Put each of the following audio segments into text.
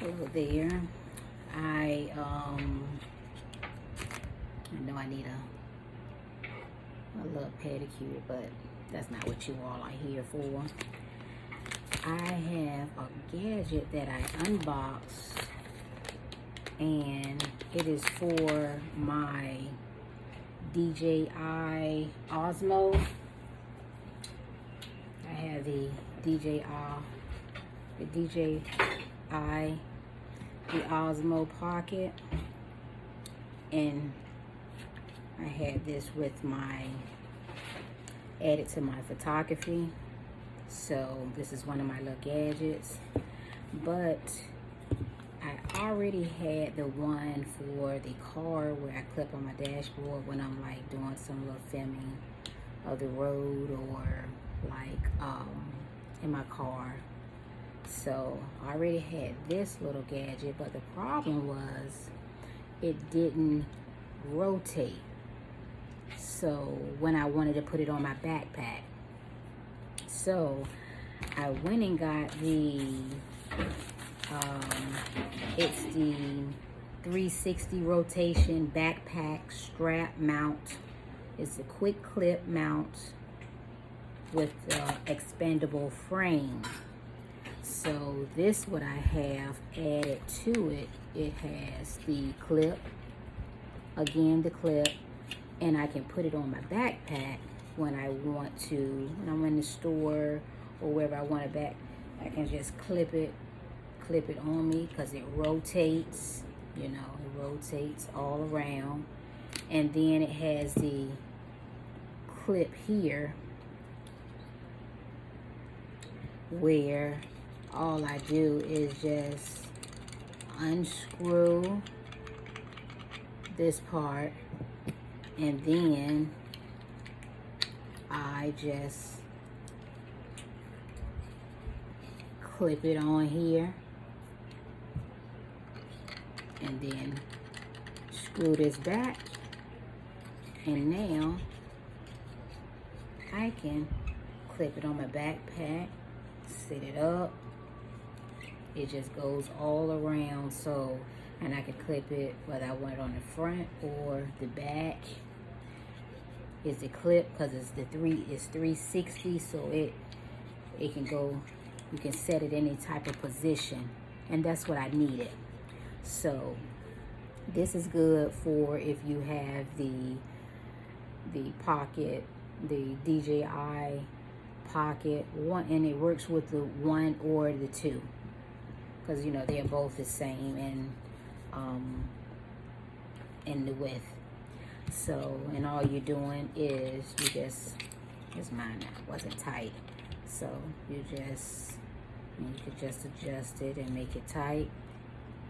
over there. I know I need a little pedicure, but that's not what you all are here for. I have a gadget that I unboxed, and it is for my DJI Osmo. I have the DJI Osmo Pocket, and I had this with added to my photography. So this is one of my little gadgets, but I already had the one for the car where I clip on my dashboard when I'm like doing some little filming of the road, or like in my car. So I already had this little gadget, but the problem was it didn't rotate. So when I wanted to put it on my backpack, so I went and got it's the 360 rotation backpack strap mount. It's a quick clip mount with expandable frame. So this, what I have added to it, it has the clip, again the clip, and I can put it on my backpack when I want to, when I'm in the store or wherever I want it back. I can just clip it on me, because it rotates, you know, it rotates all around. And then it has the clip here where all I do is just unscrew this part, and then I just clip it on here, and then screw this back, and now I can clip it on my backpack, set it up. It just goes all around. So, and I can clip it whether I want it on the front or the back. Is the clip, because it's 360, so it can go, you can set it any type of position, and that's what I needed. So this is good for if you have the pocket, the DJI Pocket one, and it works with the one or the two, because you know they're both the same in the width. So, and all you're doing is you just, it's mine now, wasn't tight, so you can just adjust it and make it tight.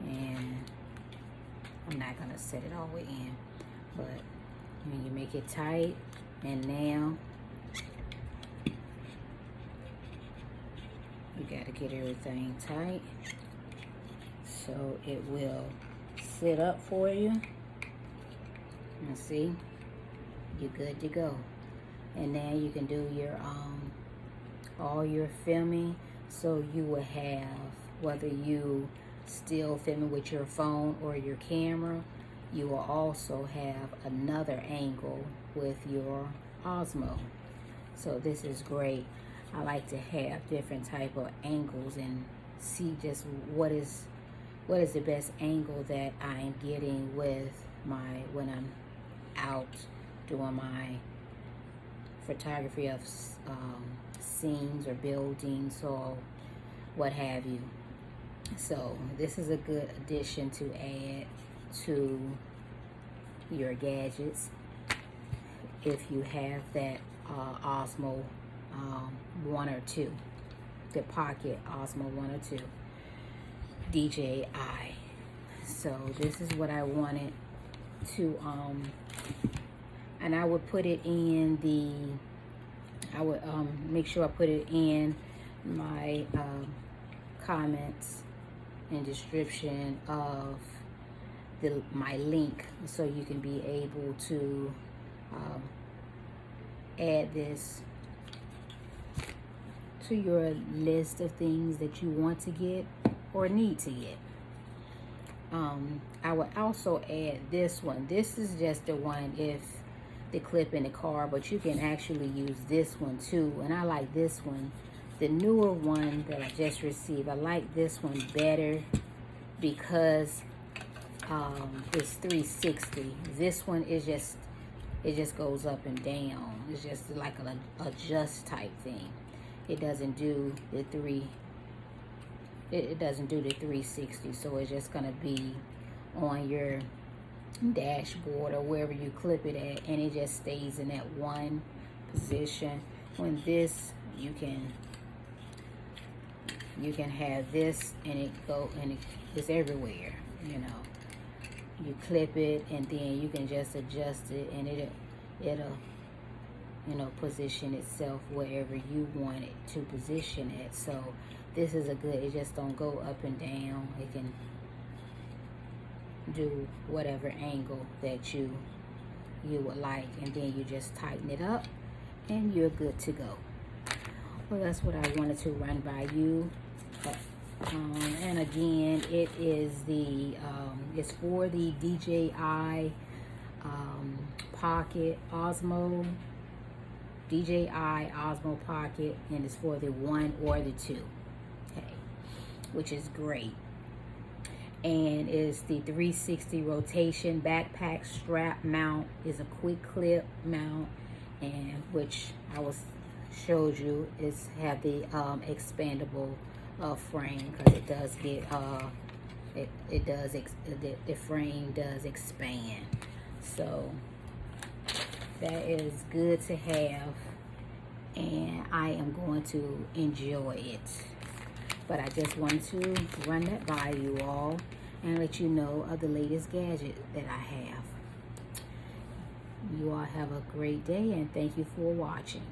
And I'm not gonna set it all the way in, but when you make it tight, and now you gotta get everything tight so it will sit up for you. And see, you're good to go. And now you can do your all your filming. So you will have, whether you still filming with your phone or your camera, you will also have another angle with your Osmo. So this is great. I like to have different type of angles and see just what is the best angle that I'm getting with when I'm out doing my photography of scenes or buildings or what have you. So this is a good addition to add to your gadgets if you have that Osmo 1 or 2, the Pocket Osmo 1 or 2 DJI. So this is what I wanted to and I would put it in I would make sure I put it in my comments and description of my link, so you can be able to add this to your list of things that you want to get or need to get. I would also add this one. This is just the one if the clip in the car, but you can actually use this one too. And I like this one, the newer one that I just received. I like this one better because it's 360. This one is just, it just goes up and down. It's just like an adjust type thing. It doesn't do the it doesn't do the 360, so it's just gonna be on your dashboard or wherever you clip it at, and it just stays in that one position. When this, you can have this and it's everywhere, you know. You clip it and then you can just adjust it, and it'll you know, position itself wherever you want it to position it. So this is a good, it just don't go up and down. It can do whatever angle that you would like, and then you just tighten it up and you're good to go. Well, that's what I wanted to run by you. And again, it is the it's for the DJI Pocket Osmo, DJI Osmo Pocket, and it's for the 1 or the 2, okay, which is great. And it's the 360 rotation backpack strap mount. Is a quick clip mount, and which I showed you is have the expandable frame, because it does get the frame does expand. So that is good to have, and I am going to enjoy it. But I just want to run that by you all and let you know of the latest gadget that I have. You all have a great day, and thank you for watching.